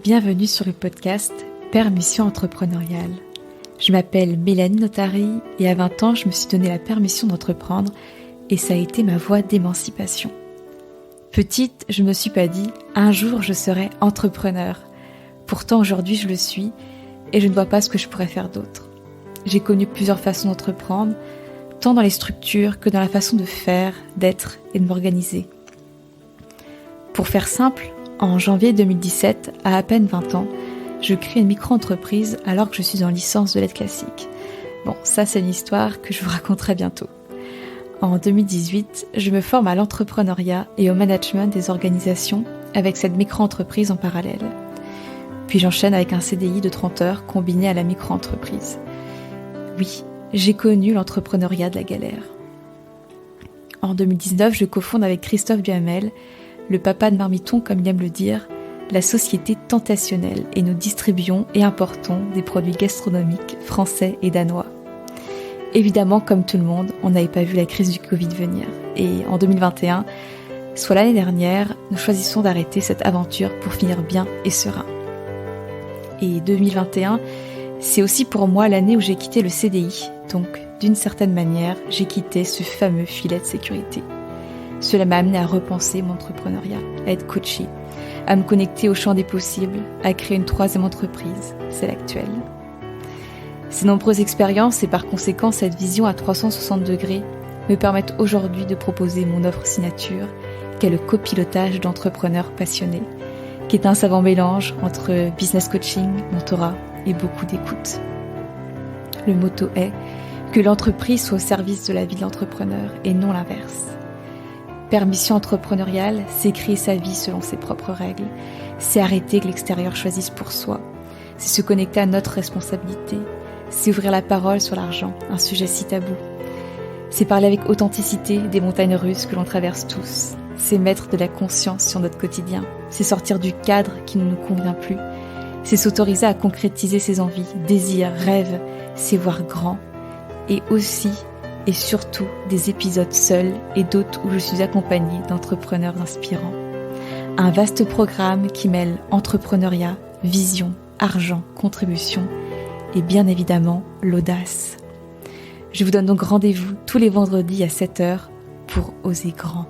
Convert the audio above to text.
Bienvenue sur le podcast Permission entrepreneuriale. Je m'appelle Mélanie Notary et à 20 ans, je me suis donné la permission d'entreprendre et ça a été ma voie d'émancipation. Petite, je ne me suis pas dit « un jour je serai entrepreneur ». Pourtant aujourd'hui je le suis et je ne vois pas ce que je pourrais faire d'autre. J'ai connu plusieurs façons d'entreprendre, tant dans les structures que dans la façon de faire, d'être et de m'organiser. Pour faire simple, en janvier 2017, à peine 20 ans, je crée une micro-entreprise alors que je suis en licence de lettres classiques. Bon, ça c'est une histoire que je vous raconterai bientôt. En 2018, je me forme à l'entrepreneuriat et au management des organisations avec cette micro-entreprise en parallèle. Puis j'enchaîne avec un CDI de 30 heures combiné à la micro-entreprise. Oui, j'ai connu l'entrepreneuriat de la galère. En 2019, je cofonde avec Christophe Duhamel, le papa de Marmiton comme il aime le dire, la société Tentationnelle et nous distribuons et importons des produits gastronomiques français et danois. Évidemment, comme tout le monde, on n'avait pas vu la crise du Covid venir. Et en 2021, soit l'année dernière, nous choisissons d'arrêter cette aventure pour finir bien et serein. Et 2021, c'est aussi pour moi l'année où j'ai quitté le CDI. Donc, d'une certaine manière, j'ai quitté ce fameux filet de sécurité. Cela m'a amené à repenser mon entrepreneuriat, à être coachée, à me connecter au champ des possibles, à créer une troisième entreprise, celle actuelle. Ces nombreuses expériences et par conséquent cette vision à 360 degrés me permettent aujourd'hui de proposer mon offre signature, qu'est le copilotage d'entrepreneurs passionnés, qui est un savant mélange entre business coaching, mentorat et beaucoup d'écoute. Le motto est que l'entreprise soit au service de la vie de l'entrepreneur et non l'inverse. Permission entrepreneuriale, c'est créer sa vie selon ses propres règles. C'est arrêter que l'extérieur choisisse pour soi. C'est se connecter à notre responsabilité. C'est ouvrir la parole sur l'argent, un sujet si tabou. C'est parler avec authenticité des montagnes russes que l'on traverse tous. C'est mettre de la conscience sur notre quotidien. C'est sortir du cadre qui ne nous convient plus. C'est s'autoriser à concrétiser ses envies, désirs, rêves. C'est voir grand. Et aussi et surtout des épisodes seuls et d'autres où je suis accompagnée d'entrepreneurs inspirants. Un vaste programme qui mêle entrepreneuriat, vision, argent, contribution et bien évidemment l'audace. Je vous donne donc rendez-vous tous les vendredis à 7h pour oser grand.